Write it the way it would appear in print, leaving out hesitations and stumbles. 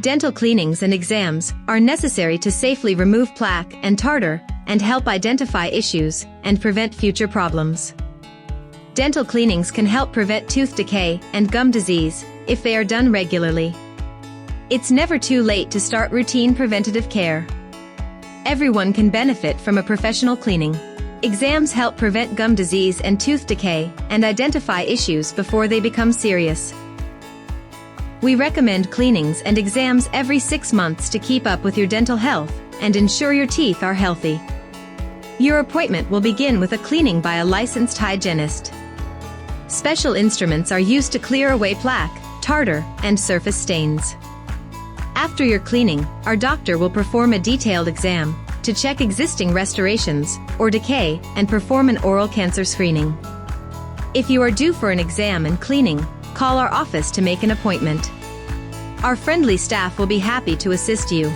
Dental cleanings and exams are necessary to safely remove plaque and tartar and help identify issues and prevent future problems. Dental cleanings can help prevent tooth decay and gum disease if they are done regularly. It's never too late to start routine preventative care. Everyone can benefit from a professional cleaning. Exams help prevent gum disease and tooth decay and identify issues before they become serious. We recommend cleanings and exams every 6 months to keep up with your dental health and ensure your teeth are healthy. Your appointment will begin with a cleaning by a licensed hygienist. Special instruments are used to clear away plaque, tartar, and surface stains. After your cleaning, our doctor will perform a detailed exam to check existing restorations or decay and perform an oral cancer screening. If you are due for an exam and cleaning, call our office to make an appointment. Our friendly staff will be happy to assist you.